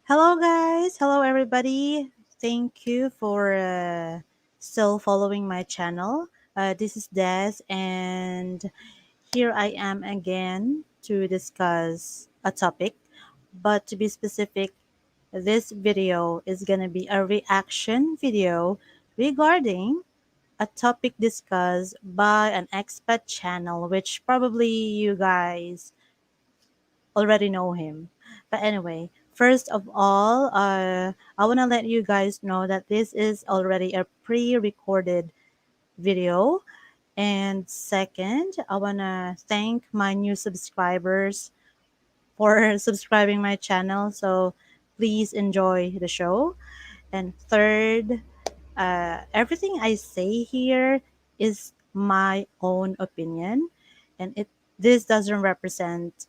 Hello, guys. Hello, everybody. Thank you for still following my channel. This is Des, and here I am again to discuss a topic. But to be specific, this video is going to be a reaction video regarding a topic discussed by an expat channel, which probably you guys already know him. But anyway, first of all, I want to let you guys know that this is already a pre recorded video. And second, I want to thank my new subscribers for subscribing my channel. So please enjoy the show. And third, everything I say here is my own opinion, and it this doesn't represent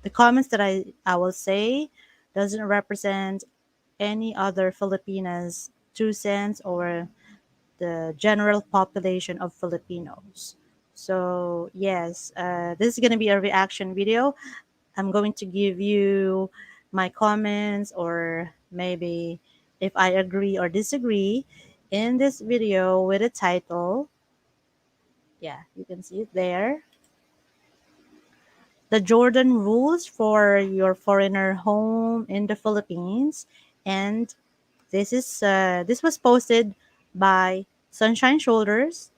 the comments that I will say doesn't represent any other Filipinas 2 cents or the general population of Filipinos. So yes, this is going to be a reaction video. I'm going to give you my comments or maybe if I agree or disagree in this video with a title. Yeah, you can see it there. The Jordan rules for your foreigner home in the Philippines, and this was posted by Sunshine Shoulders.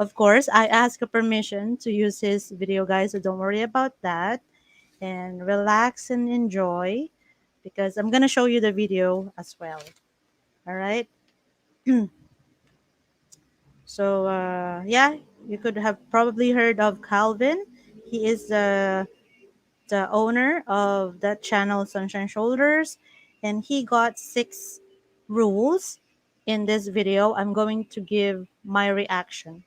Of course, I asked a permission to use his video, guys, so don't worry about that. And relax and enjoy because I'm gonna show you the video as well. All right. So yeah, you could have probably heard of Calvin. He is the owner of that channel, Sunshine Shoulders, and he got 6 rules. In this video, I'm going to give my reaction.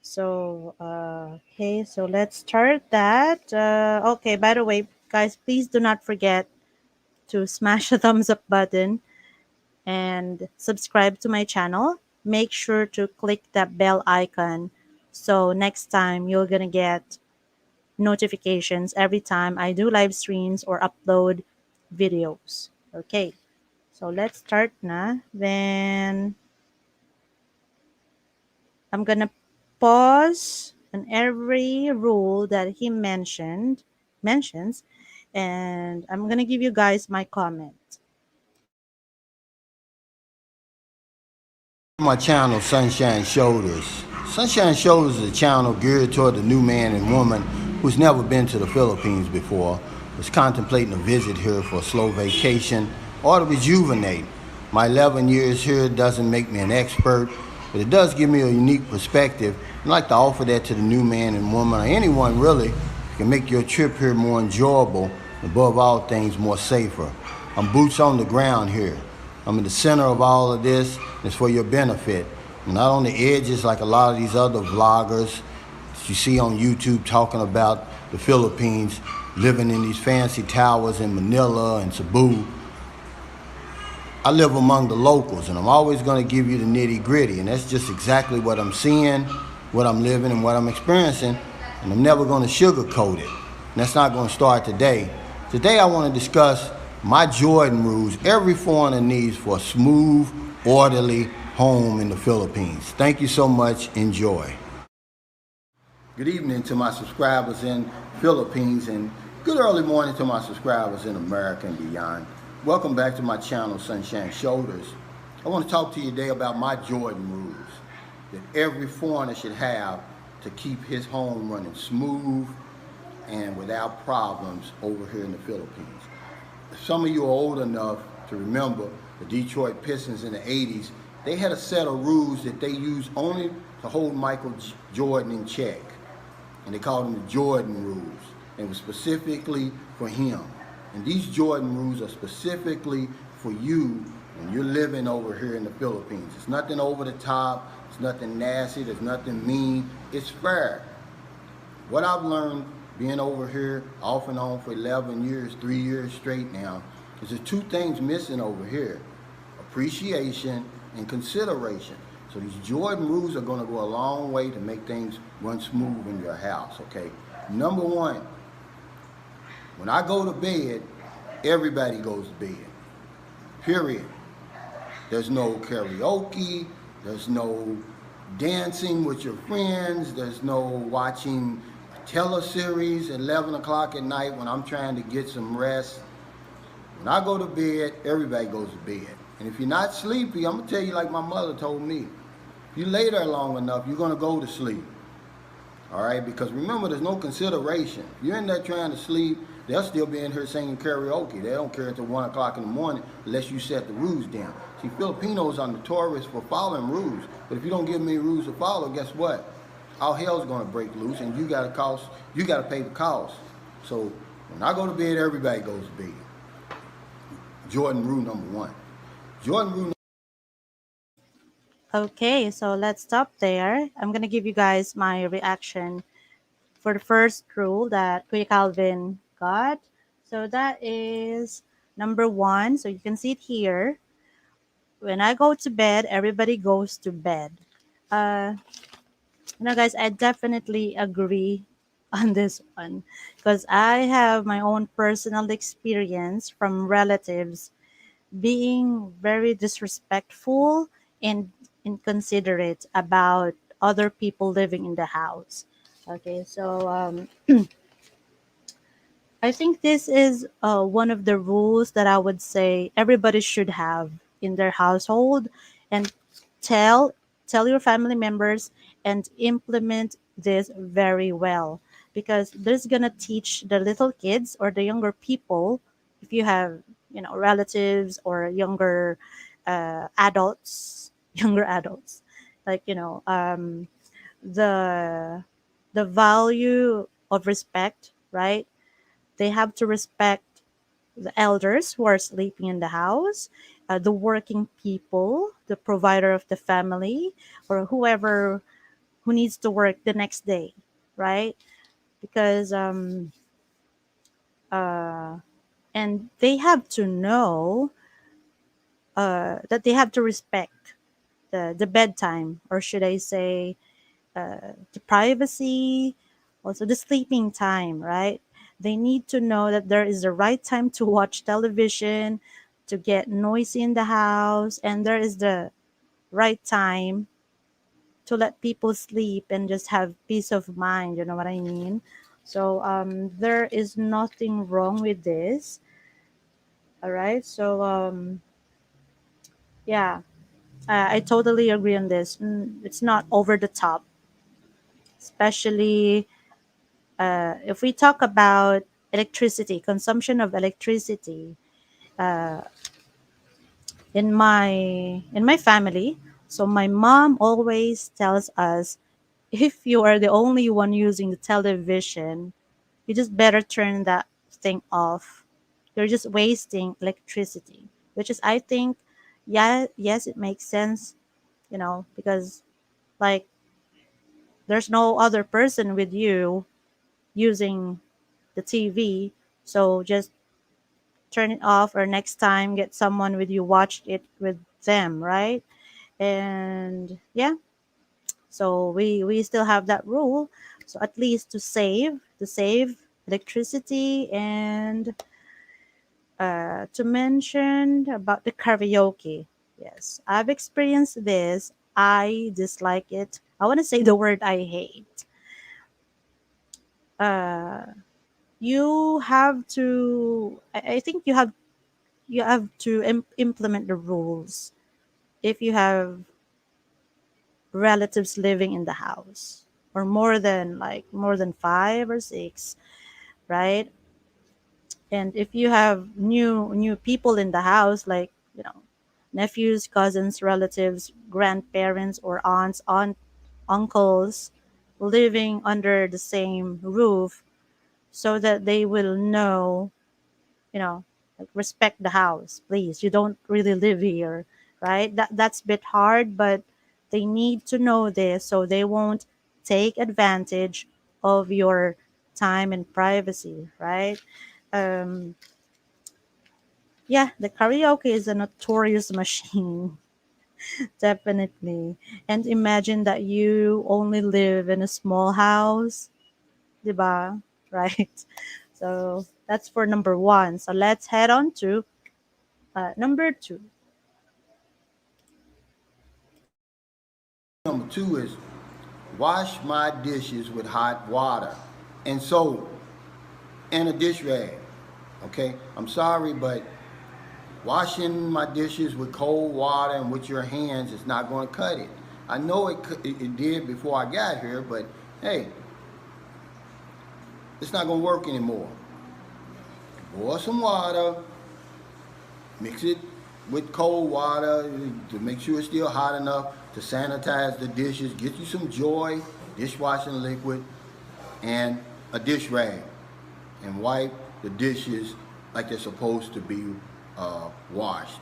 So okay, so let's start that. Okay, by the way, guys, please do not forget to smash the thumbs up button and subscribe to my channel. Make sure to click that bell icon so next time you're gonna get notifications every time I do live streams or upload videos. Okay, so let's start na. Then I'm gonna pause on every rule that he mentions, and I'm gonna give you guys my comment. My channel, Sunshine Shoulders. Sunshine Shoulders is a channel geared toward the new man and woman who's never been to the Philippines before, is contemplating a visit here for a slow vacation or to rejuvenate. My 11 years here doesn't make me an expert, but it does give me a unique perspective. I'd like to offer that to the new man and woman, or anyone really, who can make your trip here more enjoyable, and above all things, more safer. I'm boots on the ground here. I'm in the center of all of this, and it's for your benefit. I'm not on the edges like a lot of these other vloggers that you see on YouTube talking about the Philippines, living in these fancy towers in Manila and Cebu. I live among the locals, and I'm always going to give you the nitty gritty, and that's just exactly what I'm seeing, what I'm living, and what I'm experiencing, and I'm never going to sugarcoat it. And that's not going to start today. Today I want to discuss my Jordan rules every foreigner needs for a smooth, orderly home in the Philippines. Thank you so much. Enjoy. Good evening to my subscribers in Philippines, and good early morning to my subscribers in America and beyond. Welcome back to my channel, Sunshine Shoulders. I want to talk to you today about my Jordan rules that every foreigner should have to keep his home running smooth and without problems over here in the Philippines. Some of you are old enough to remember the Detroit Pistons in the 80s. They had a set of rules that they used only to hold Michael Jordan in check. And they called them the Jordan rules. It was specifically for him. And these Jordan rules are specifically for you when you're living over here in the Philippines. It's nothing over the top. It's nothing nasty. There's nothing mean. It's fair. What I've learned being over here off and on for 11 years, 3 years straight now, is there's 2 things missing over here: appreciation and consideration. So these Jordan rules are going to go a long way to make things run smooth in your house, okay? Number 1, When I go to bed, everybody goes to bed. Period. There's no karaoke. There's no dancing with your friends. There's no watching a teleseries at 11 o'clock at night when I'm trying to get some rest. When I go to bed, everybody goes to bed. And if you're not sleepy, I'm going to tell you like my mother told me. If you lay there long enough, you're going to go to sleep. All right, because remember, there's no consideration. If you're in there trying to sleep, they'll still be in here singing karaoke. They don't care until 1 o'clock in the morning unless you set the rules down. See, Filipinos are notorious for following rules, but if you don't give me rules to follow, guess what? All hell's gonna break loose, and you gotta pay the cost. So when I go to bed, everybody goes to bed. Jordan rule number one. Jordan rule. Okay, so let's stop there. I'm gonna give you guys my reaction for the first rule that Kuya Calvin got. So that is number one. So you can see it here. When I go to bed, everybody goes to bed. Uh, guys, I definitely agree on this one because I have my own personal experience from relatives being very disrespectful and inconsiderate about other people living in the house. Okay, so I think this is one of the rules that I would say everybody should have in their household, and tell tell your family members and implement this very well, because this gonna teach the little kids or the younger people, if you have relatives or younger adults, younger adults, like the the value of respect, right? They have to respect the elders who are sleeping in the house, the working people, the provider of the family, or whoever who needs to work the next day, right? Because uh, and they have to know that they have to respect the bedtime, or should I say, the privacy, also the sleeping time, right? They need to know that there is the right time to watch television, to get noisy in the house, and there is the right time to let people sleep and just have peace of mind. You know what I mean? So there is nothing wrong with this. All right. So yeah, I totally agree on this. It's not over the top, especially if we talk about electricity, consumption of electricity in my family. So my mom always tells us, if you are the only one using the television, you just better turn that thing off. You're just wasting electricity, which is, I think, yeah, yes, it makes sense, because like there's no other person with you using the TV, so just turn it off, or next time get someone with you, watch it with them, right? And yeah, so we still have that rule, so at least to save electricity. And to mention about the karaoke, yes, I've experienced this. I dislike it. I want to say the word I hate. uh you have to, I think you have to implement the rules if you have relatives living in the house, or more than five or six, right? And if you have new people in the house, like nephews, cousins, relatives, grandparents, or uncles living under the same roof, so that they will know, you know like, respect the house, please, you don't really live here, right? That's a bit hard, but they need to know this so they won't take advantage of your time and privacy, right? um yeah, the karaoke is a notorious machine. Definitely. And imagine that you only live in a small house, diba? Right? So That's for number one. So let's head on to number two. Number two is wash my dishes with hot water and soap and a dish rag. Okay, I'm sorry, but washing my dishes with cold water and with your hands is not going to cut it. I know it did before I got here, but hey, it's not going to work anymore. Boil some water, mix it with cold water to make sure it's still hot enough to sanitize the dishes. Get you some Joy dishwashing liquid and a dish rag and wipe the dishes like they're supposed to be washed.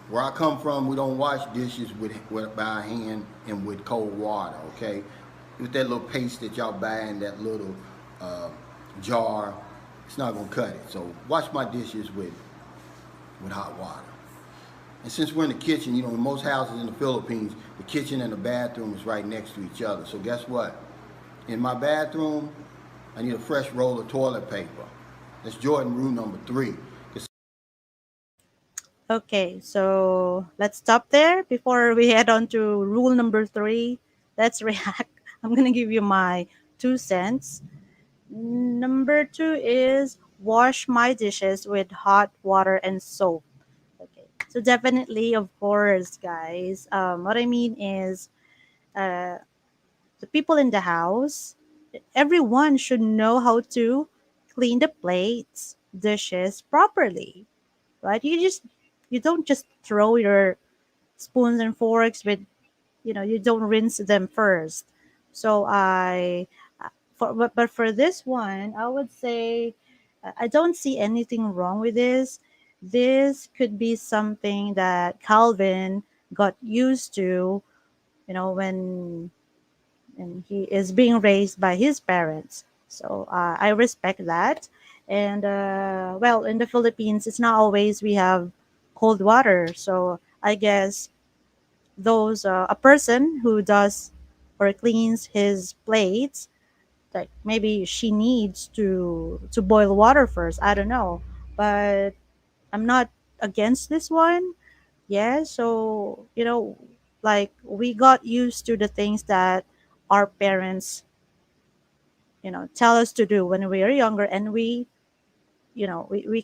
Where I come from, we don't wash dishes by hand and with cold water, okay? With that little paste that y'all buy in that little uh, jar, it's not gonna cut it. So wash my dishes with hot water. And since we're in the kitchen, you know, in most houses in the Philippines, the kitchen and the bathroom is right next to each other. So guess what? In my bathroom, I need a fresh roll of toilet paper. That's Jordan rule number 3. Okay, so let's stop there before we head on to rule number three. Let's react. I'm gonna give you my 2 cents. Number two is wash my dishes with hot water and soap. Okay, so definitely, of course, guys. What I mean is, uh, the people in the house, everyone should know how to clean the plates, dishes properly, right? You don't just throw your spoons and forks with, you don't rinse them first. So but for this one, I would say I don't see anything wrong with this. This could be something that Calvin got used to, when and he is being raised by his parents. So I respect that. And well, in the Philippines, it's not always we have cold water. So I guess those a person who does or cleans his plates, like maybe she needs to boil water first. I don't know, but I'm not against this one. Yeah, so like we got used to the things that our parents tell us to do when we are younger, and we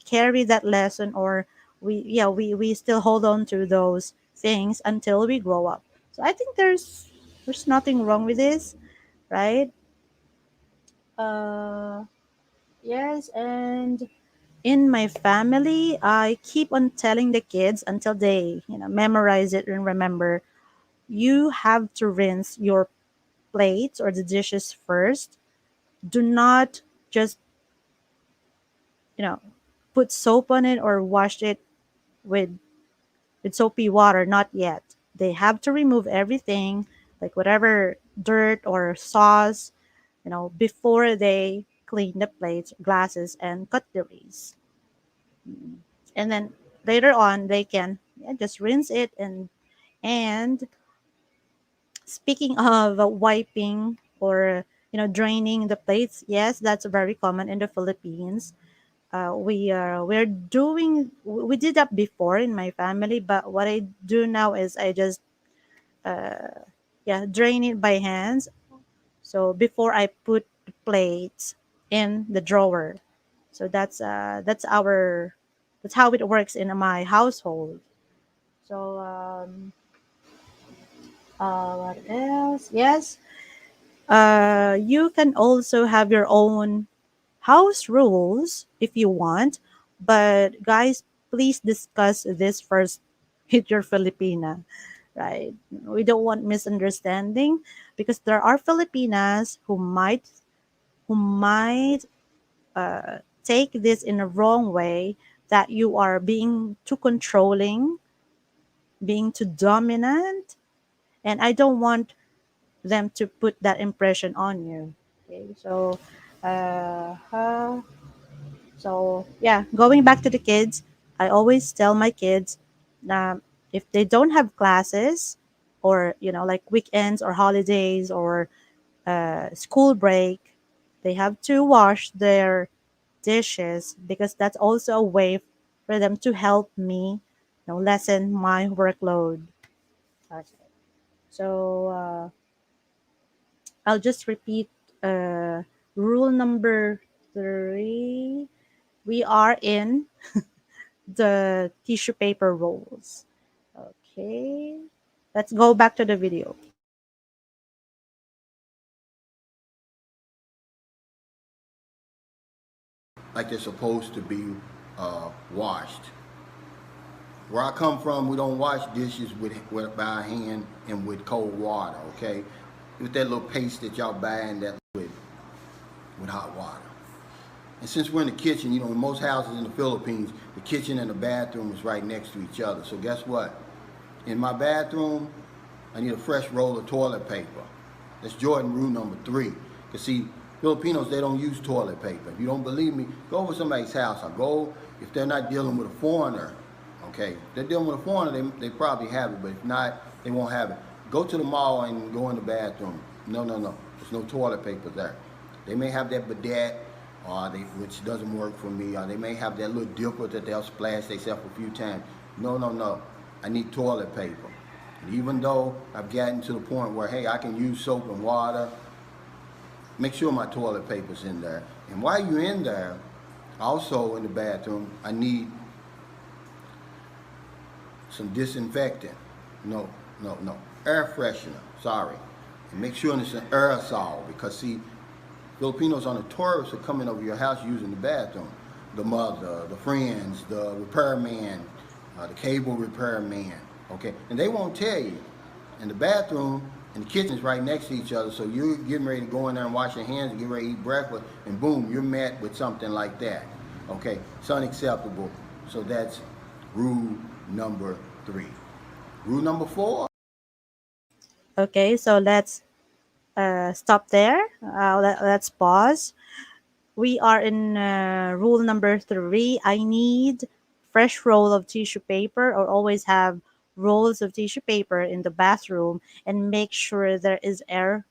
carry that lesson, or we still hold on to those things until we grow up. So I think there's nothing wrong with this, right? uh yes. And in my family, I keep on telling the kids until they memorize it and remember, you have to rinse your plates or the dishes first. Do not just you know put soap on it or wash it with soapy water. Not yet. They have to remove everything, like whatever dirt or sauce, before they clean the plates, glasses, and cutleries. And then later on, they can, just rinse it. And speaking of wiping or draining the plates, yes, that's very common in the Philippines. We did that before in my family, but what I do now is I just drain it by hands. So before I put the plates in the drawer. So that's how it works in my household. So what else? Yes. You can also have your own house rules if you want, but guys, please discuss this first with your Filipina, right? We don't want misunderstanding, because there are Filipinas who might take this in a wrong way, that you are being too controlling, being too dominant, and I don't want them to put that impression on you. Okay, so uh, uh, yeah, going back to the kids, I always tell my kids, um, if they don't have classes, or like weekends or holidays or school break, they have to wash their dishes because that's also a way for them to help me, lessen my workload. Okay. So I'll just repeat uh, rule number three. We are in the tissue paper rolls. Okay. Let's go back to the video. like they're supposed to be washed. Where I come from, we don't wash dishes by hand and with cold water, okay? With that little paste that y'all buy in that with hot water. And since we're in the kitchen, in most houses in the Philippines, the kitchen and the bathroom is right next to each other. So guess what? In my bathroom, I need a fresh roll of toilet paper. That's Jordan rule number three. Because see, Filipinos, they don't use toilet paper. If you don't believe me, go over somebody's house. Or go, if they're not dealing with a foreigner, okay? If they're dealing with a foreigner, they probably have it. But if not, they won't have it. Go to the mall and go in the bathroom. No, no, no. There's no toilet paper there. They may have that bidet, which doesn't work for me. Or they may have that little dipper that they'll splash themselves a few times. No, no, no. I need toilet paper. And even though I've gotten to the point where, hey, I can use soap and water, make sure my toilet paper's in there. And while you're in there, also in the bathroom, I need some disinfectant. No, no, no. Air freshener, sorry. And make sure it's an aerosol because, see, Filipinos are notorious for coming over your house using the bathroom. The mother, the friends, the repairman, the cable repairman, okay? And they won't tell you. And the bathroom and the kitchen's right next to each other, so you're getting ready to go in there and wash your hands and get ready to eat breakfast, and boom, you're met with something like that. Okay, it's unacceptable. So that's rule number three. Rule number four. Okay, so let's stop there. Let's pause. We are in rule number three. I need fresh roll of tissue paper, or always have rolls of tissue paper in the bathroom, and make sure there is air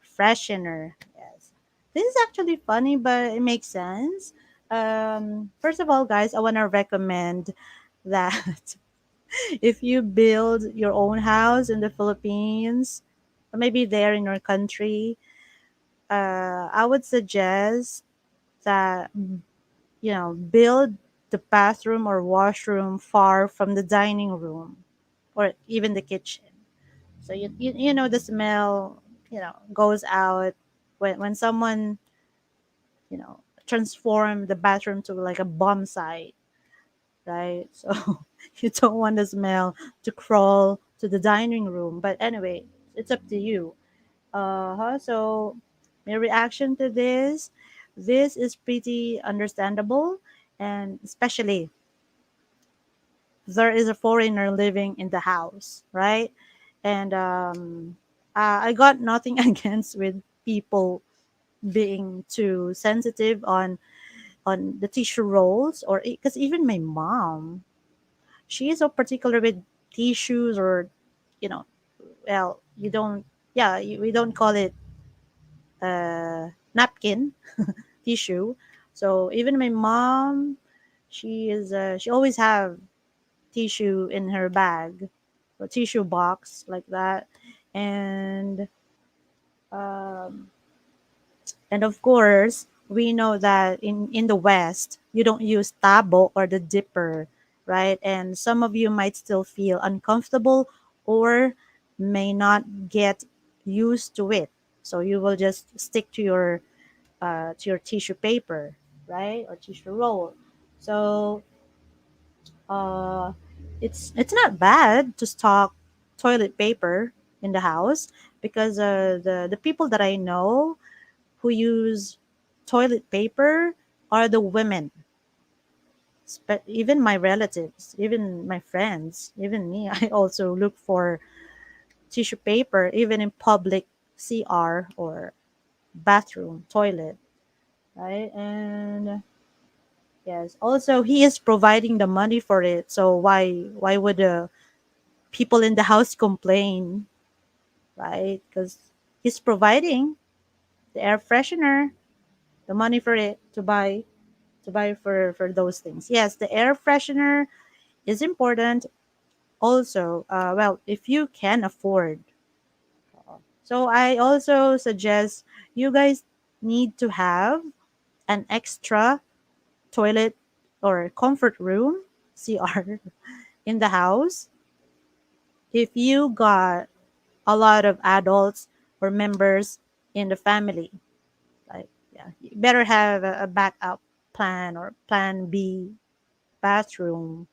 freshener. Yes, this is actually funny, but it makes sense. First of all, guys, I want to recommend that if you build your own house in the Philippines, or maybe there in your country, I would suggest that build the bathroom or washroom far from the dining room or even the kitchen. So you know the smell goes out when someone transform the bathroom to like a bomb site, right? So you don't want the smell to crawl to the dining room. But anyway, it's up to you. So my reaction to this is pretty understandable, and especially there is a foreigner living in the house, right? And I got nothing against with people being too sensitive on the tissue rolls, or because even my mom, she is so particular with tissues, or you know well, you don't, yeah, we don't call it napkin, tissue. So even my mom, she always have tissue in her bag, or tissue box like that. And um, and of course, we know that in the West, you don't use tabo or the dipper, right? And some of you might still feel uncomfortable or may not get used to it. So you will just stick to your tissue paper, right, or tissue roll. So uh, it's not bad to stock toilet paper in the house, because the people that I know who use toilet paper are the women. Even my relatives, even my friends, even me, I also look for tissue paper even in public CR or bathroom toilet, right? And yes, also he is providing the money for it, so why would people in the house complain, right? Because he's providing the air freshener, the money for it to buy to buy for those things. Yes, the air freshener is important. Also, well, if you can afford. So I also suggest you guys need to have an extra toilet or comfort room CR in the house. If you got a lot of adults or members in the family, like, yeah, you better have a backup plan or plan B bathroom,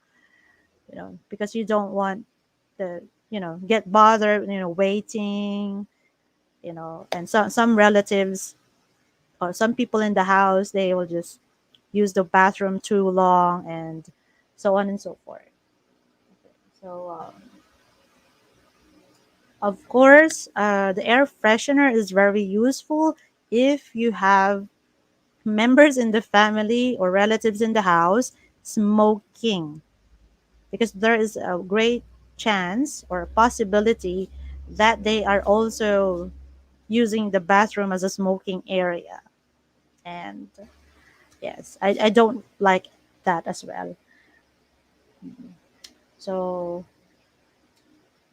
because you don't want the, get bothered, waiting, and some relatives or some people in the house, they will just use the bathroom too long, and so on and so forth. So of course, the air freshener is very useful if you have members in the family or relatives in the house smoking, because there is a great chance or possibility that they are also using the bathroom as a smoking area. And yes, I don't like that as well. So,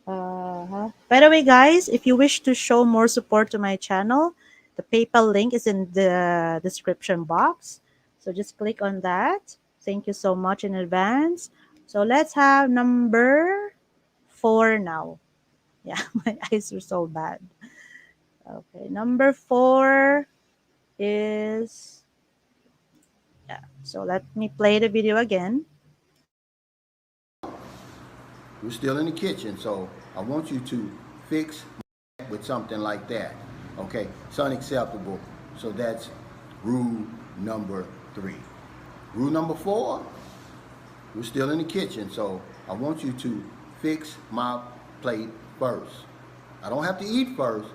by the way, guys, if you wish to show more support to my channel, the PayPal link is in the description box. So just click on that. Thank you so much in advance. So let's have number 4 now. Yeah, my eyes are so bad. Okay, number 4 is, yeah. So let me play the video again. We're still in the kitchen, so I want you to fix with something like that. Okay, it's unacceptable. So that's rule number 3. Rule number 4, we're still in the kitchen, so I want you to fix my plate first. I don't have to eat first,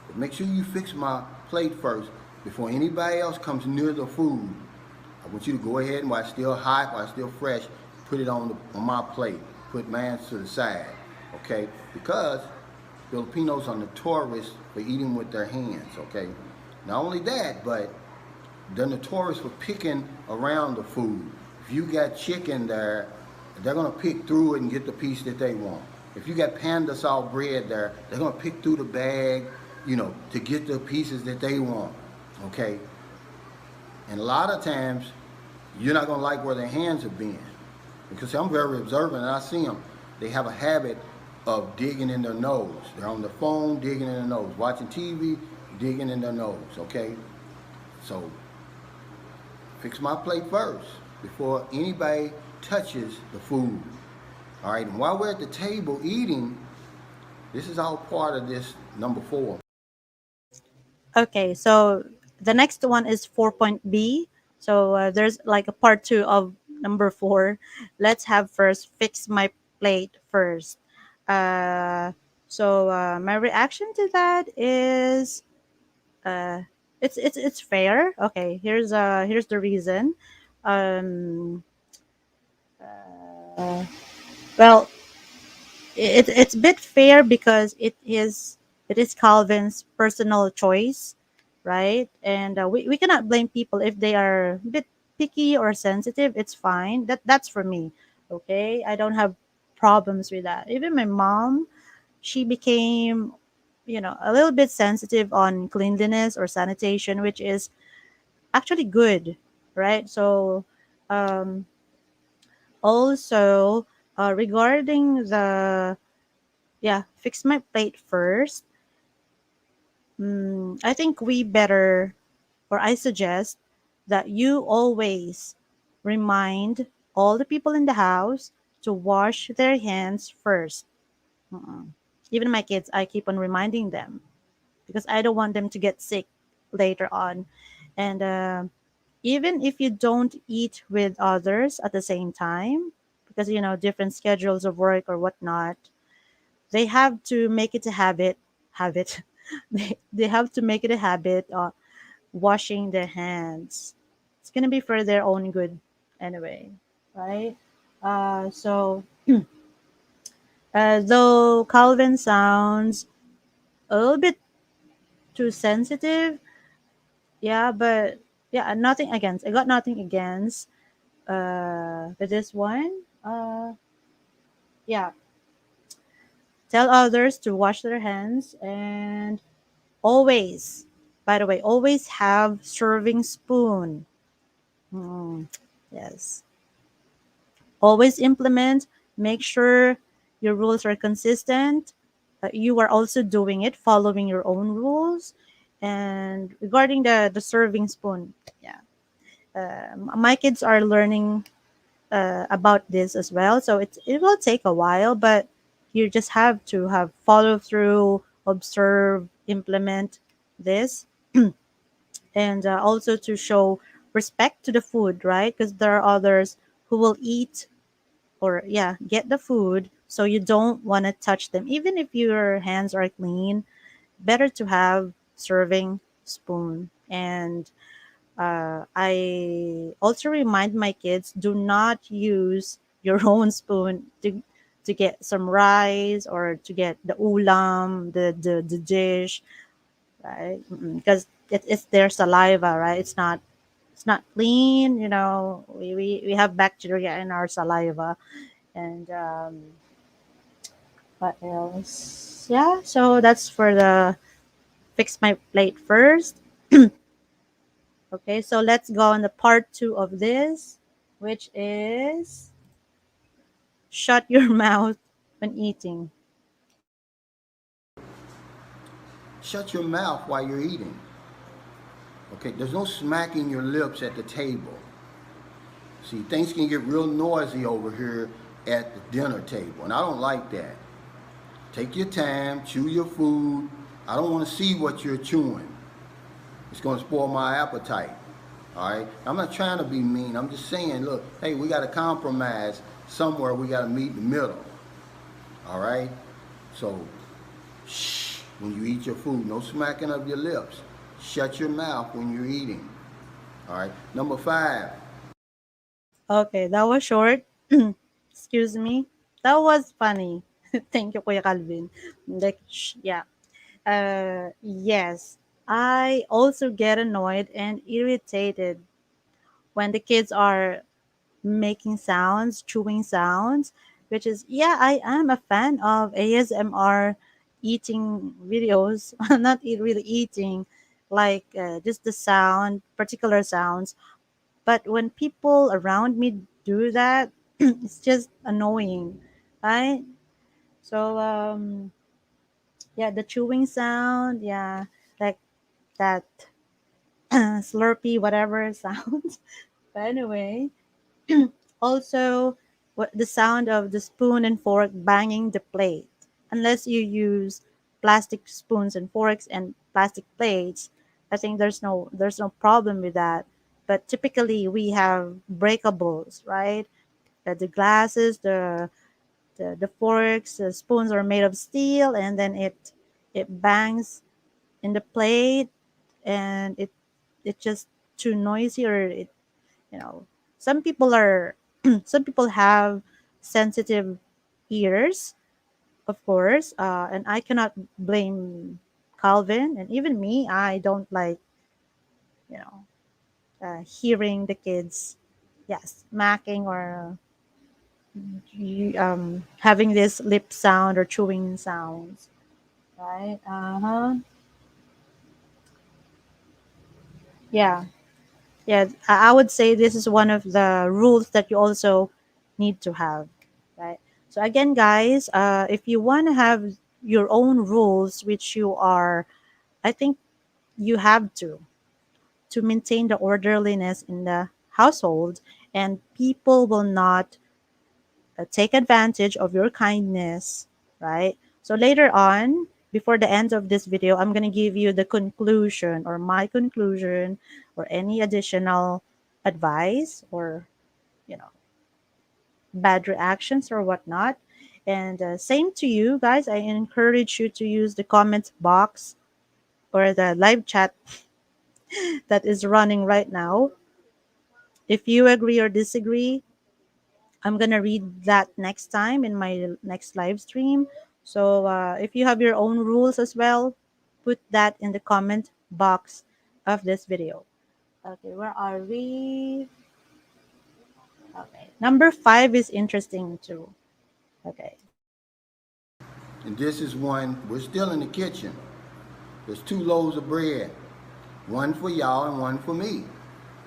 but make sure you fix my plate first before anybody else comes near the food. I want you to go ahead and while it's still hot, while it's still fresh, put it on my plate. Put mine to the side, okay? Because Filipinos are notorious for eating with their hands, okay? Not only that, but they're notorious for picking around the food. If you got chicken there, they're gonna pick through it and get the piece that they want. If you got panda salt bread there, they're gonna pick through the bag, to get the pieces that they want, okay? And a lot of times, you're not gonna like where their hands have been. Because I'm very observant and I see them, they have a habit of digging in their nose. They're on the phone, digging in their nose. Watching TV, digging in their nose, okay? So, fix my plate first before anybody touches the food. All right, and while we're at the table eating, this is all part of this number 4. Okay, so the next one is 4.B. So there's like a part 2 of number 4. Let's have first fix my plate first. Uh, so my reaction to that is, uh, it's fair. Okay, here's the reason. Um, well, it's a bit fair because it is Calvin's personal choice, right? And we cannot blame people if they are a bit picky or sensitive. It's fine. That's for me. Okay, I don't have problems with that. Even my mom, she became, a little bit sensitive on cleanliness or sanitation, which is actually good, right? So um, also, regarding the, yeah, fix my plate first. I think we better, or I suggest that you always remind all the people in the house to wash their hands first. Even my kids, I keep on reminding them because I don't want them to get sick later on. And even if you don't eat with others at the same time, because different schedules of work or whatnot, they have to make it a habit. They have to make it a habit, washing their hands. It's gonna be for their own good anyway, right? So though Calvin sounds a little bit too sensitive, yeah, but Yeah, nothing against. I got nothing against with this one. Yeah, tell others to wash their hands and always, by the way, always have serving spoon. Mm, yes. Always implement, make sure your rules are consistent. You are also doing it, following your own rules. And regarding the serving spoon, yeah, my kids are learning about this as well. So it will take a while, but you just have to have follow through, observe, implement this, and also to show respect to the food, right? Because there are others who will eat or yeah get the food, so you don't want to touch them even if your hands are clean. Better to have serving spoon. And I also remind my kids, do not use your own spoon to get some rice or to get the ulam, the dish, right? Because it's their saliva, right? It's not clean, we have bacteria in our saliva. And what else? Yeah, so that's for the fix my plate first. Okay, so let's go on the part two of this, which is shut your mouth when eating. Shut your mouth while you're eating. Okay, there's no smacking your lips at the table. See, things can get real noisy over here at the dinner table, and I don't like that. Take your time, chew your food. I don't want to see what you're chewing. It's going to spoil my appetite. All right? I'm not trying to be mean. I'm just saying, look, hey, we got to compromise somewhere. We got to meet in the middle. All right? So, shh, when you eat your food, no smacking of your lips. Shut your mouth when you're eating. All right? Number 5. Okay, that was short. Excuse me. That was funny. Thank you, Kuya Calvin. Like, yeah. Yes. I also get annoyed and irritated when the kids are making sounds, chewing sounds, which is, yeah, I am a fan of ASMR eating videos. Not really eating, like just the sound, particular sounds. But when people around me do that, it's just annoying, right? So, yeah, the chewing sound, yeah, like that slurpy, whatever sound. But anyway, also, what the sound of the spoon and fork banging the plate. Unless you use plastic spoons and forks and plastic plates, I think there's no problem with that. But typically we have breakables, right? The glasses, the forks, the spoons are made of steel, and then it bangs in the plate, and it just too noisy, or you know some people are some people have sensitive ears, of course, and I cannot blame Calvin, and even me. I don't like you know hearing the kids, yes, smacking or having this lip sound or chewing sounds, right? Uh-huh. Yeah. Yeah, I would say this is one of the rules that you also need to have, right? So again, guys, if you want to have your own rules, which you are, I think you have to maintain the orderliness in the household, and people will not take advantage of your kindness, right? So later on, before the end of this video, I'm going to give you the conclusion, or my conclusion, or any additional advice, or you know bad reactions or whatnot. And same to you guys, I encourage you to use the comment box or the live chat that is running right now. If you agree or disagree, I'm gonna read that next time in my next live stream. So if you have your own rules as well, put that in the comment box of this video. Okay, where are we? Okay. Number 5 is interesting too. Okay. And this is one, we're still in the kitchen. There's 2 loaves of bread, one for y'all and one for me.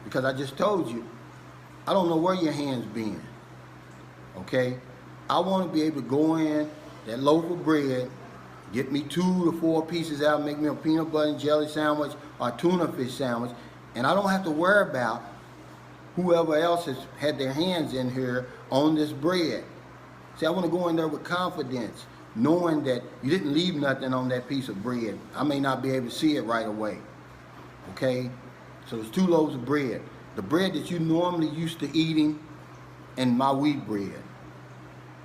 Because I just told you, I don't know where your hands been, okay? I want to be able to go in, that loaf of bread, get me 2 to 4 pieces out, make me a peanut butter and jelly sandwich or tuna fish sandwich, and I don't have to worry about whoever else has had their hands in here on this bread. See, I want to go in there with confidence, knowing that you didn't leave nothing on that piece of bread. I may not be able to see it right away, okay? So it's 2 loaves of bread. The bread that you normally used to eating and my wheat bread.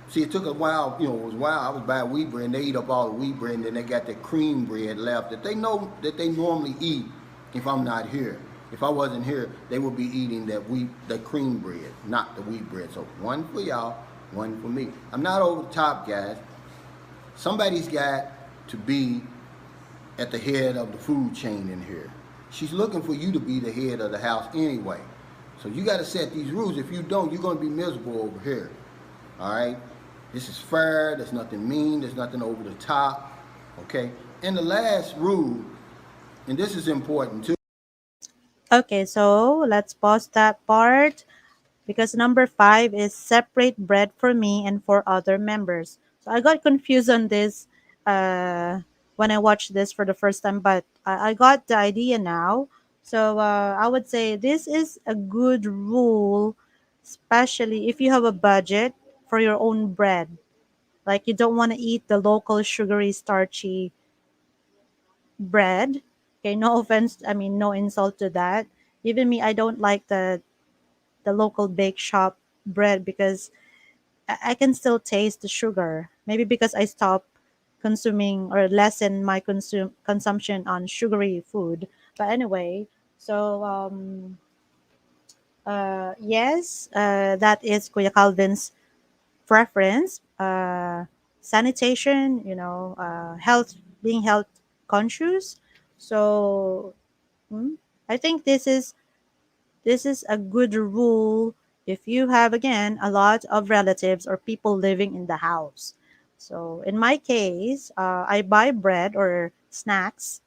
See, it took a while, it was wild. I was buying wheat bread and they eat up all the wheat bread and then they got that cream bread left that they know that they normally eat if I'm not here. If I wasn't here, they would be eating that cream bread, not the wheat bread. So one for y'all, one for me. I'm not over the top, guys. Somebody's got to be at the head of the food chain in here. She's looking for you to be the head of the house anyway. So you got to set these rules. If you don't, you're going to be miserable over here. All right? This is fair. There's nothing mean. There's nothing over the top. Okay? And the last rule, and this is important too. Okay, so let's pause that part because number 5 is separate bread for me and for other members. So I got confused on this when I watched this for the first time, but I got the idea now. So I would say this is a good rule, especially if you have a budget for your own bread. Like you don't want to eat the local sugary, starchy bread. Okay, no offense. I mean, no insult to that. Even me, I don't like the local bake shop bread because I can still taste the sugar. Maybe because I stopped consuming or lessen my consumption on sugary food. But anyway, so yes, that is Kuya Calvin's preference. Sanitation, health, being health conscious. So I think this is a good rule if you have, again, a lot of relatives or people living in the house. So in my case, I buy bread or snacks,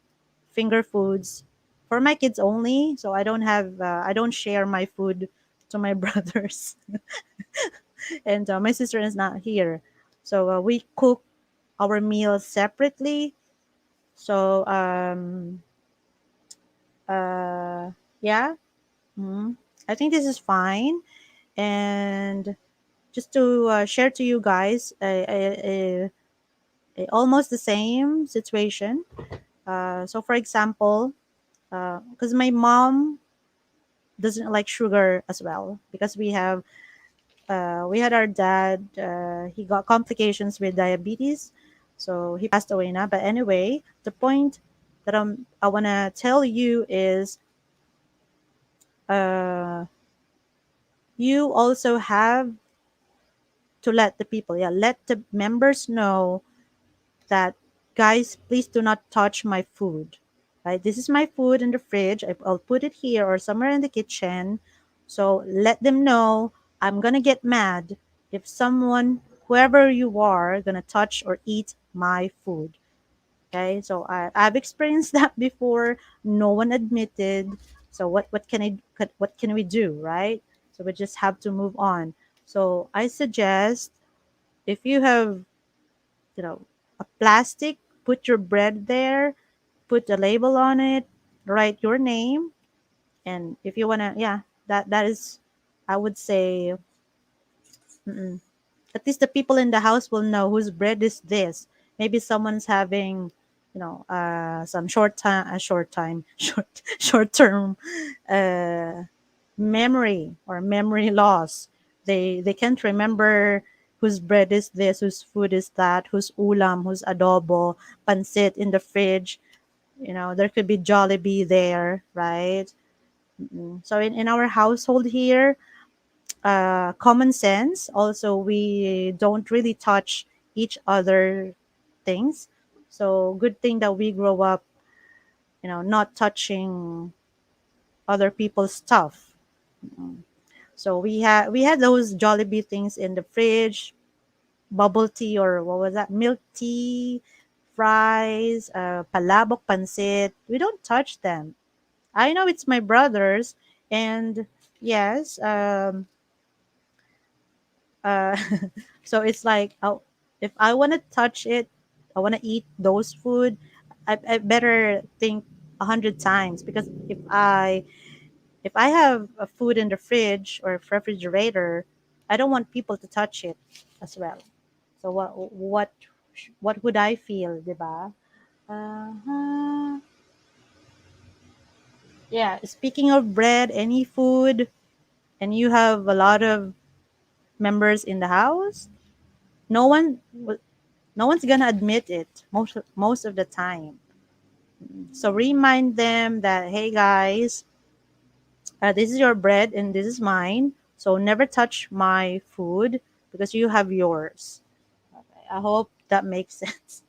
finger foods for my kids only. So I don't share my food to my brothers, and my sister is not here. So we cook our meals separately. So uh, yeah, I think this is fine. And just to share to you guys almost the same situation. So for example, because my mom doesn't like sugar as well, because we had our dad, he got complications with diabetes, so he passed away now. But anyway, the point that I want to tell you is, uh, you also have to let the people, yeah, let the members know that, guys, please do not touch my food. Right? This is my food in the fridge. I'll put it here or somewhere in the kitchen. So let them know I'm gonna get mad if someone, whoever you are, gonna touch or eat my food. Okay, so I've experienced that before. No one admitted. So what can we do, right? So we just have to move on. So I suggest, if you have, a plastic, put your bread there, put a label on it, write your name, and if you wanna, yeah, that is, I would say, at least the people in the house will know whose bread is this. Maybe someone's having, some short term uh, memory or memory loss. They can't remember whose bread is this, whose food is that, whose ulam, whose adobo, pancit in the fridge. There could be Jollibee there, right? So in our household here, common sense. Also, we don't really touch each other things. So good thing that we grow up, not touching. other people's stuff. So we had those Jollibee things in the fridge, bubble tea, or what was that? Milk tea, fries, palabok pancit. We don't touch them. I know it's my brother's, and yes, uh, so it's like, oh, if I want to touch it, I want to eat those food. I better think 100 times, because if I have a food in the fridge or refrigerator, I don't want people to touch it as well. So what would I feel, diba? Uh-huh. Yeah. Speaking of bread, any food, and you have a lot of members in the house, no one no one's gonna admit it most of the time. So remind them that, hey guys, this is your bread and this is mine. So never touch my food because you have yours. Okay, I hope that makes sense.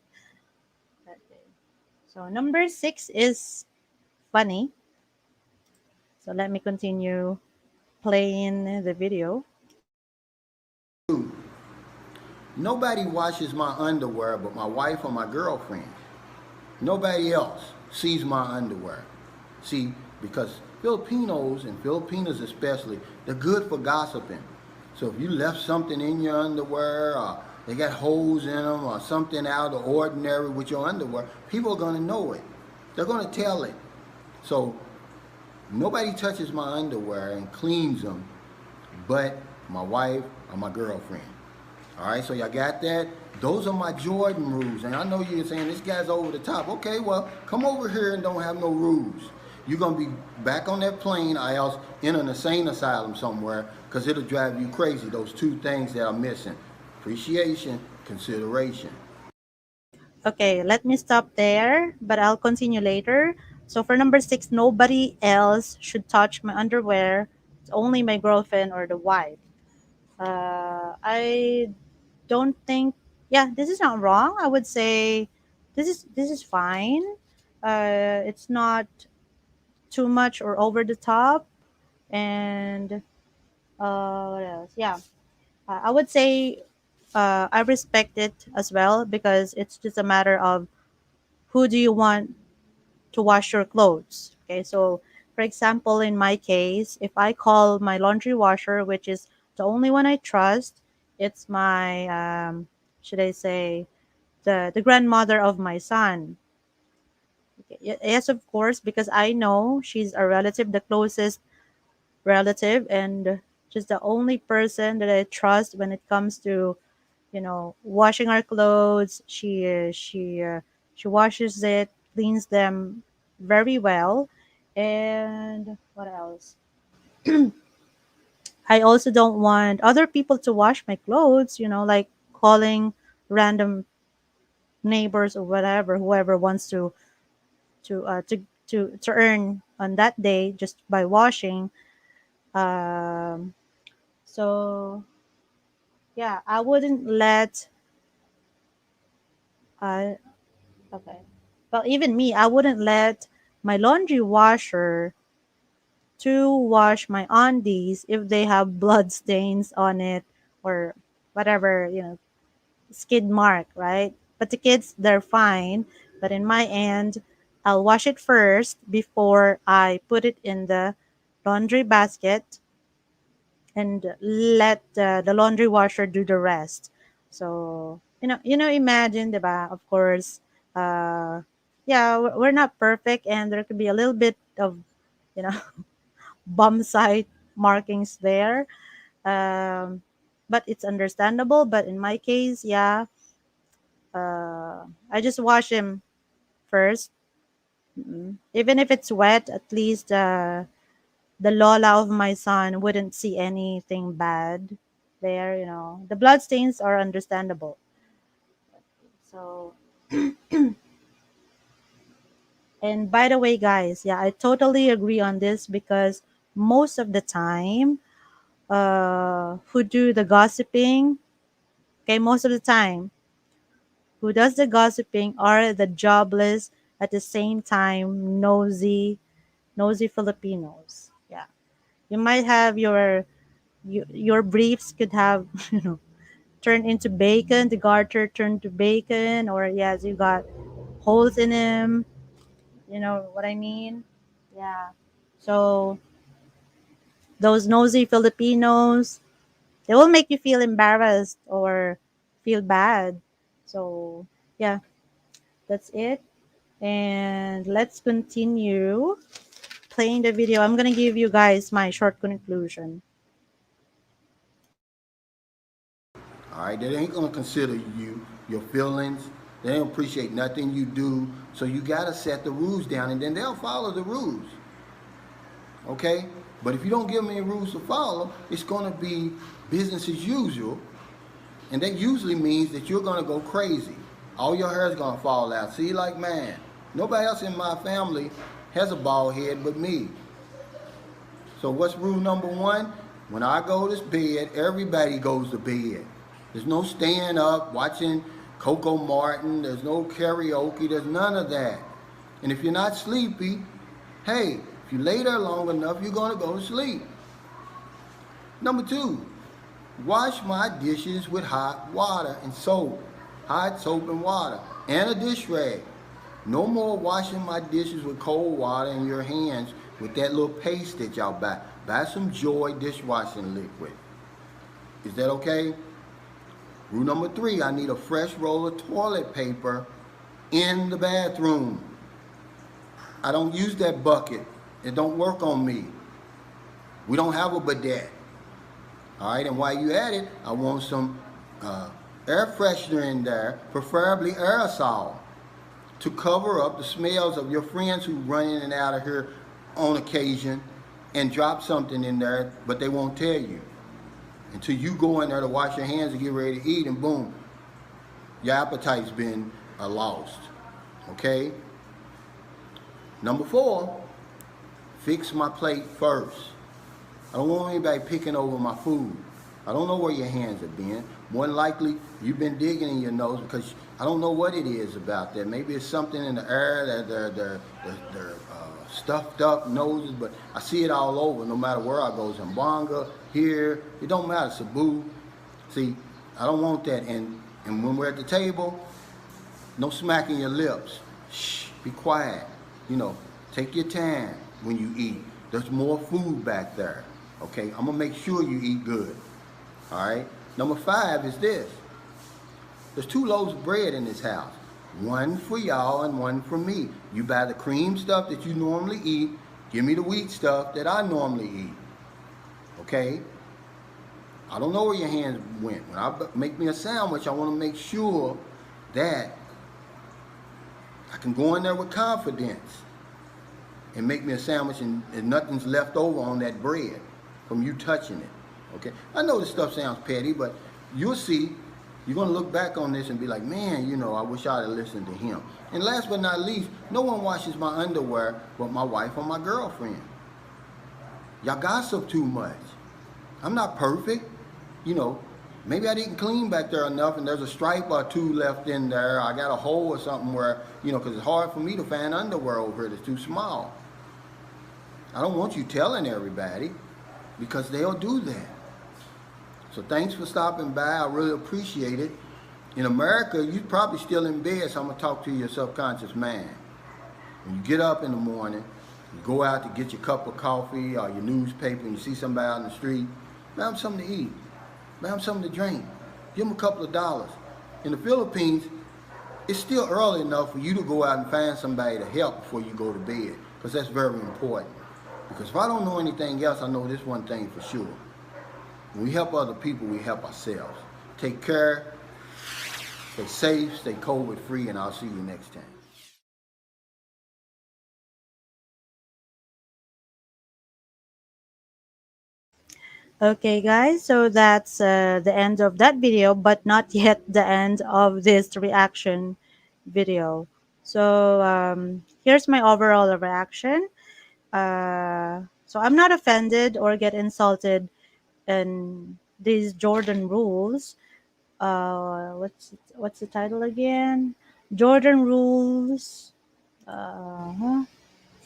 Okay. So number 6 is funny. So let me continue playing the video. Two, nobody washes my underwear but my wife or my girlfriend. Nobody else sees my underwear. See, because Filipinos and Filipinas especially, they're good for gossiping. So if you left something in your underwear, or they got holes in them, or something out of the ordinary with your underwear, people are going to know it. They're going to tell it. So nobody touches my underwear and cleans them but my wife or my girlfriend. All right, so y'all got that? Those are my Jordan rules. And I know you're saying this guy's over the top. Okay, well, come over here and don't have no rules. You're going to be back on that plane or else in an insane asylum somewhere because it'll drive you crazy. Those two things that are missing: appreciation, consideration. Okay, let me stop there, but I'll continue later. So for number 6, nobody else should touch my underwear. It's only my girlfriend or the wife. I don't think, yeah, this is not wrong. I would say this is fine. It's not too much or over the top. And what else? Yeah, I would say I respect it as well, because it's just a matter of who do you want to wash your clothes. Okay, so for example, in my case, if I call my laundry washer, which is the only one I trust, it's my should I say, the grandmother of my son. Okay, yes, of course, because I know she's a relative, the closest relative, and just the only person that I trust when it comes to, washing our clothes. She washes it, cleans them very well. And what else? I also don't want other people to wash my clothes, like calling random neighbors or whatever, whoever wants to earn on that day just by washing. um so yeah, I wouldn't let uh okay, well, even me, I wouldn't let my laundry washer to wash my undies if they have blood stains on it, or whatever, skid mark, right? But the kids, they're fine. But in my end, I'll wash it first before I put it in the laundry basket and let the laundry washer do the rest. So, imagine, diba? Of course, yeah, we're not perfect, and there could be a little bit of, you know, bomb site markings there. Um, but it's understandable. But in my case, yeah, I just wash him first. Even if it's wet, at least the Lola of my son wouldn't see anything bad there. The blood stains are understandable. So, and by the way, guys, yeah, I totally agree on this, because most of the time, who do the gossiping, okay, most of the time, who does the gossiping are the jobless, at the same time nosy, nosy Filipinos. Yeah, you might have your briefs could have turned into bacon, the garter turned to bacon, or yes, you got holes in him. You know what I mean? Yeah. So those nosy Filipinos, they will make you feel embarrassed or feel bad. So yeah, that's it. And let's continue playing the video. I'm gonna give you guys my short conclusion. All right, they ain't gonna consider you, your feelings. They don't appreciate nothing you do. So you gotta set the rules down, and then they'll follow the rules. Okay? But if you don't give them any rules to follow, it's gonna be business as usual, and that usually means that you're gonna go crazy. All your hair is gonna fall out. See, like man, nobody else in my family has a bald head but me. So what's rule number one? When I go to bed, everybody goes to bed. There's no staying up watching Coco Martin. There's no karaoke. There's none of that. And if you're not sleepy, hey, if you lay there long enough, you're going to go to sleep. Number two, wash my dishes with hot water and soap. Hot soap and water. And a dish rag. No more washing my dishes with cold water in your hands with that little paste that y'all buy. Buy some Joy dishwashing liquid. Is that okay? Rule number three, I need a fresh roll of toilet paper in the bathroom. I don't use that bucket. It don't work on me. We don't have a bidet. All right, and while you at it, I want some air freshener in there, preferably aerosol, to cover up the smells of your friends who run in and out of here on occasion and drop something in there, but they won't tell you until you go in there to wash your hands and get ready to eat, and boom, your appetite's been lost. Okay? Number four, fix my plate first. I don't want anybody picking over my food. I don't know where your hands have been. More than likely, you've been digging in your nose because I don't know what it is about that. Maybe it's something in the air that they're stuffed up noses, but I see it all over no matter where I go. Zambanga, here, it don't matter, Cebu. See, I don't want that. And when we're at the table, no smacking your lips. Shh, be quiet. You know, take your time when you eat. There's more food back there. Okay, I'm gonna make sure you eat good. All right. Number five is this. There's 2 loaves of bread in this house. One for y'all and one for me. You buy the cream stuff that you normally eat. Give me the wheat stuff that I normally eat. Okay? I don't know where your hands went. When I make me a sandwich, I want to make sure that I can go in there with confidence and make me a sandwich and nothing's left over on that bread from you touching it. Okay? I know this stuff sounds petty, but you'll see. You're going to look back on this and be like, man, you know, I wish I'd have listened to him. And last but not least, no one washes my underwear but my wife or my girlfriend. Y'all gossip too much. I'm not perfect. You know, maybe I didn't clean back there enough and there's a stripe or 2 left in there. I got a hole or something where, you know, because it's hard for me to find underwear over here that's too small. I don't want you telling everybody because they'll do that. So thanks for stopping by. I really appreciate it. In America, you're probably still in bed, so I'm going to talk to your subconscious mind. When you get up in the morning, you go out to get your cup of coffee or your newspaper and you see somebody out in the street, buy them something to eat. Buy them something to drink. Give them a couple of dollars. In the Philippines, it's still early enough for you to go out and find somebody to help before you go to bed, because that's very important. Because if I don't know anything else, I know this one thing for sure. When we help other people, we help ourselves. Take care, stay safe, stay COVID free, and I'll see you next time. Okay, guys, so that's the end of that video, but not yet the end of this reaction video. So here's my overall reaction. So I'm not offended or get insulted in these Jordan rules. What's the title again? Jordan rules.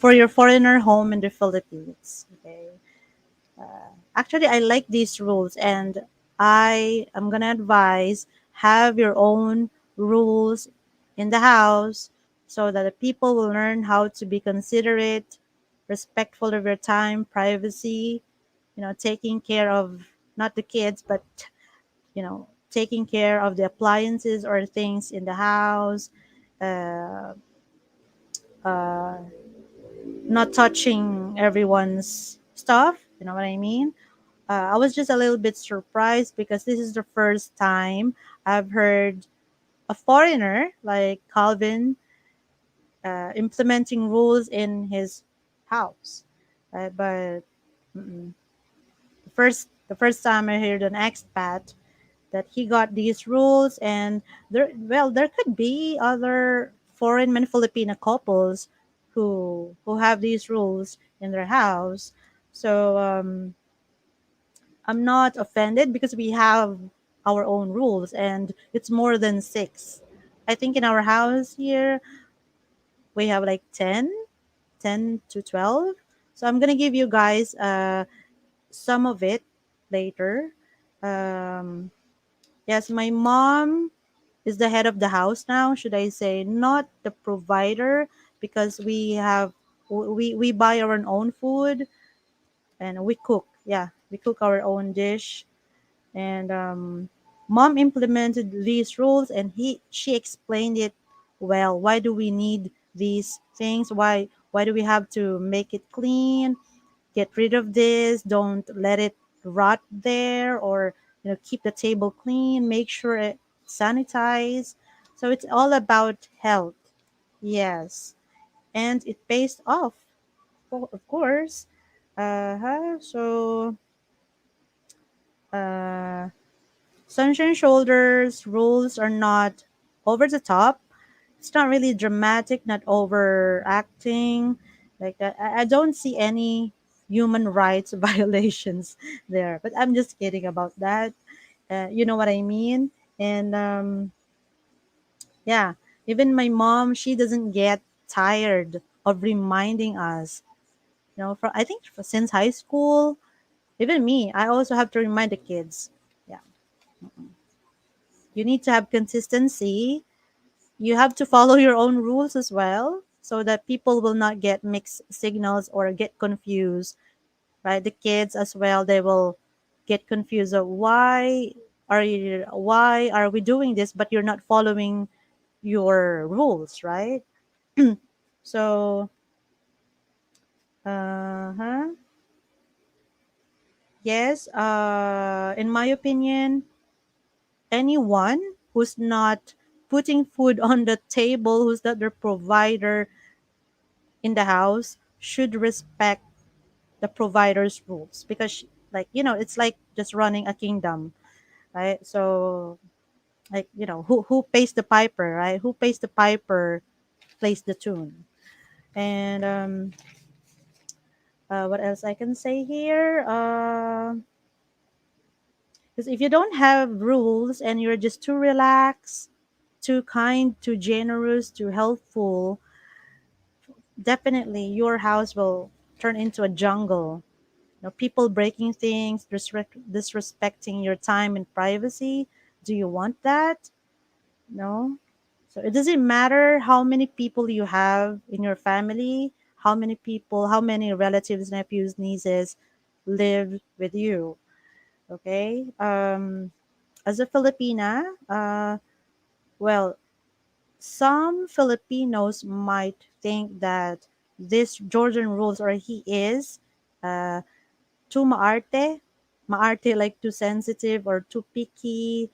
for your foreigner home in the Philippines. Okay. Actually, I like these rules, and I am gonna advise have your own rules in the house so that the people will learn how to be considerate, respectful of your time, privacy. Taking care of not the kids, but taking care of the appliances or things in the house. Uh, uh, Not touching everyone's stuff. You know what I mean? I was just a little bit surprised because this is the first time I've heard a foreigner like Calvin implementing rules in his house. But the first time I heard an expat that he got these rules, and there could be other foreign and Filipino couples who have these rules in their house. So I'm not offended because we have our own rules, and it's more than six. I think in our house here we have like 10 to 12. So I'm gonna give you guys some of it later. Um, yes, my mom is the head of the house now, should I say, not the provider, because we buy our own food and we cook. Yeah, we cook our own dish. And mom implemented these rules, and she explained it well. Why do we need these things? Why do we have to make it clean? Get rid of this. Don't let it rot there, or keep the table clean. Make sure it sanitize. So it's all about health. Yes, and it pays off, of course. So uh sunshine shoulders rules are not over the top. It's not really dramatic, not overacting like that. I don't see any human rights violations there, but I'm just kidding about that. You know what I mean? And yeah, even my mom, she doesn't get tired of reminding us. I think since high school, even me, I also have to remind the kids. Yeah, you need to have consistency. You have to follow your own rules as well so that people will not get mixed signals or get confused, right? The kids as well, they will get confused of why are we doing this but you're not following your rules, right? So uh-huh. Yes, in my opinion, anyone who's not putting food on the table, who's not their provider in the house, should respect the provider's rules, because like it's like just running a kingdom, right? So like who pays the piper, right? Who pays the piper plays the tune. And what else I can say here? Because if you don't have rules and you're just too relaxed, too kind, too generous, too helpful, definitely your house will turn into a jungle. People breaking things, disrespecting your time and privacy. Do you want that? No. So it doesn't matter how many people you have in your family, how many relatives, nephews, nieces live with you. Okay. As a Filipina, well, some Filipinos might think that this Jordan rules, or he is uh, too maarte, like too sensitive or too picky,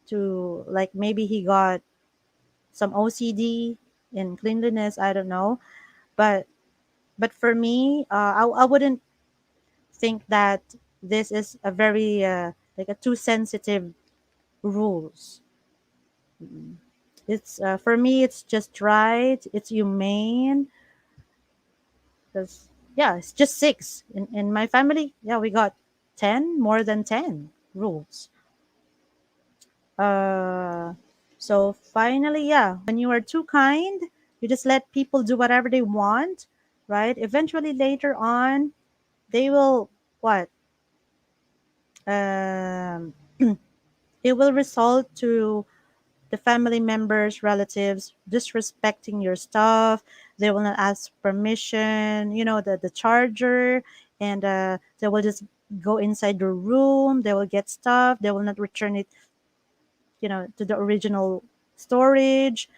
to like maybe he got some OCD in cleanliness. I don't know, but for me, I wouldn't think that this is a very like a too sensitive rules. It's for me, it's just right. It's humane because yeah, it's just six in my family. Yeah, we got 10, more than 10 rules. Uh, so finally, yeah, when you are too kind, you just let people do whatever they want. right? Eventually, later on, they will what? Um, it will result to the family members, relatives disrespecting your stuff. They will not ask permission, the charger, and they will just go inside the room. They will get stuff. They will not return it, to the original storage.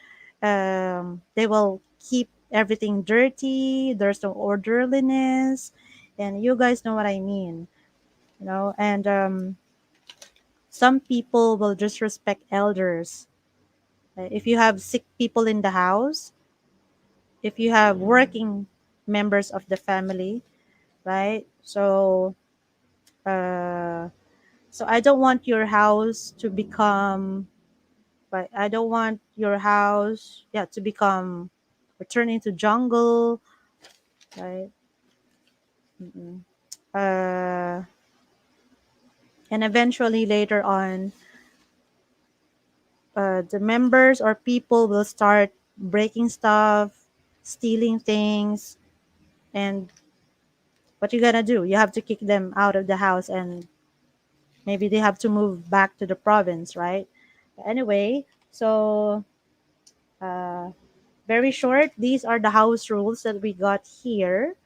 They will keep everything dirty. There's no orderliness, and you guys know what I mean, and some people will disrespect elders. If you have sick people in the house, if you have working members of the family, right? Uh, so I don't want your house to become, but I don't want your house, yeah, to become or turn into jungle, right? Mm-mm. Uh, and eventually later on, the members or people will start breaking stuff, stealing things, and what you gonna do? You have to kick them out of the house, and maybe they have to move back to the province, right? Anyway, so uh, very short. These are the house rules that we got here.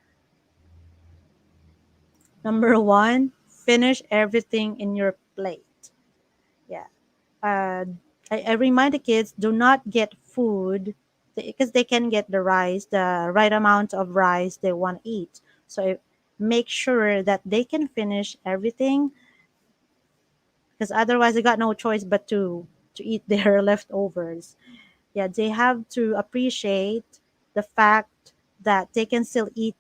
Number one, finish everything in your plate. Yeah. Uh, I remind the kids, do not get food because they can get the right amount of rice they want to eat. So make sure that they can finish everything, because otherwise they got no choice but to eat their leftovers. Yeah, they have to appreciate the fact that they can still eat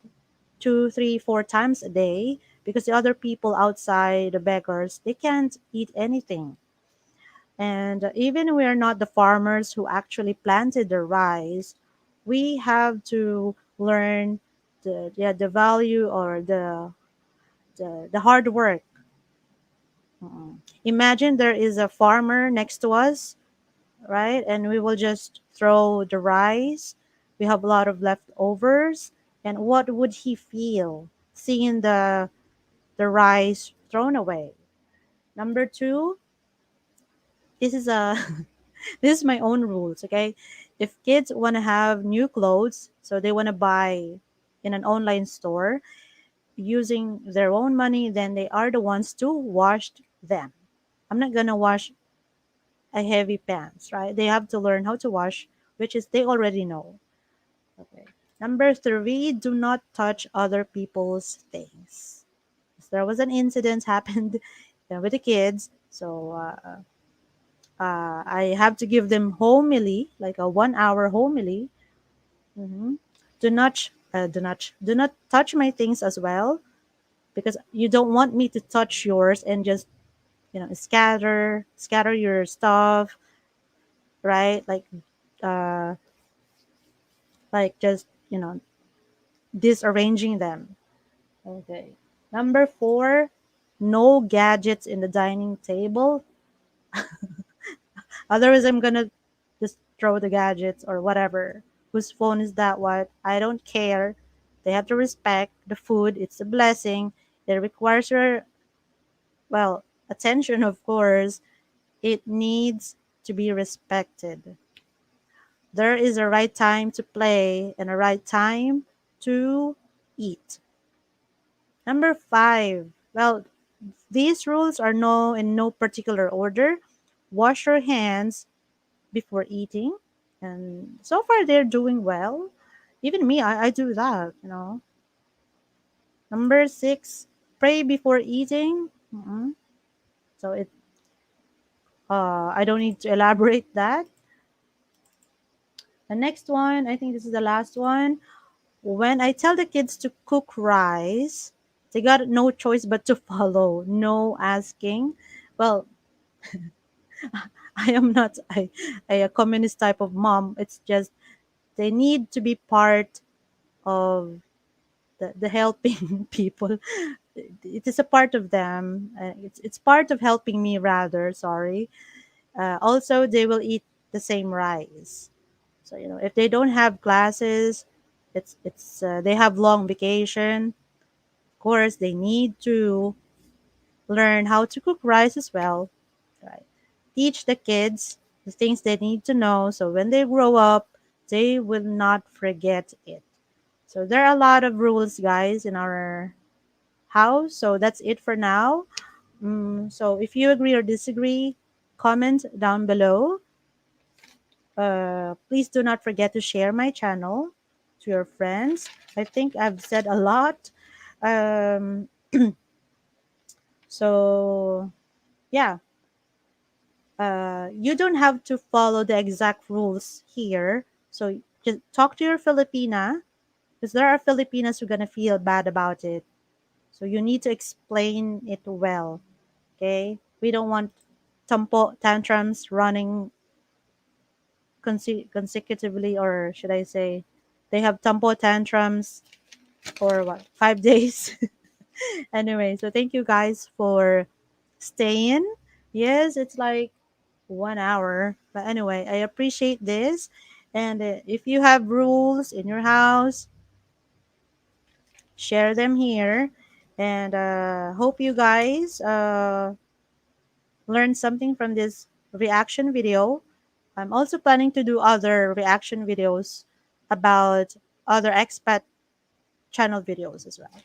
two, three, four times a day, because the other people outside, the beggars, they can't eat anything. And even we are not the farmers who actually planted the rice, we have to learn the value, or the hard work. Imagine there is a farmer next to us, right? And we will just throw the rice. We have a lot of leftovers. And what would he feel seeing the rice thrown away? Number two, this is a this is my own rules, okay? If kids want to have new clothes, so they want to buy in an online store using their own money, then they are the ones to wash them. I'm not gonna wash a heavy pants, right? They have to learn how to wash, which is they already know. Okay. Number three, do not touch other people's things. There was an incident happened with the kids, so I have to give them homily, like a 1 hour homily. hmm do not touch my things as well, because you don't want me to touch yours and just scatter your stuff, right? Uh, like just disarranging them. Okay. Number four, no gadgets in the dining table. Otherwise, I'm gonna just throw the gadgets or whatever. Whose phone is that? What? I don't care. They have to respect the food. It's a blessing. It requires your, well, attention, of course. It needs to be respected. There is a right time to play and a right time to eat. Number five. Well, these rules are in no particular order. Wash your hands before eating. And so far, they're doing well. Even me, I do that. Number six, pray before eating. So I don't need to elaborate that. The next one, I think this is the last one. When I tell the kids to cook rice, they got no choice but to follow. No asking. Well, I am not a communist type of mom. It's just they need to be part of the helping people. It is a part of them. It's part of helping me, rather. Sorry. Also, they will eat the same rice. So if they don't have classes, It's they have long vacation. Of course, they need to learn how to cook rice as well, right? Teach the kids the things they need to know so when they grow up, they will not forget it. So there are a lot of rules, guys, in our house. So that's it for now. So if you agree or disagree, comment down below. Please do not forget to share my channel to your friends. I think I've said a lot. Um, so yeah, you don't have to follow the exact rules here. So just talk to your Filipina because there are Filipinas who are gonna feel bad about it. So you need to explain it well. Okay, we don't want tampo tantrums running consecutively, or should I say, they have tampo tantrums for what 5 days. Anyway, so thank you guys for staying. Yes, it's like 1 hour, but anyway, I appreciate this. And if you have rules in your house, share them here. And hope you guys learn something from this reaction video. I'm also planning to do other reaction videos about other expat channel videos as well.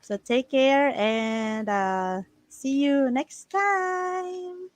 So take care and see you next time.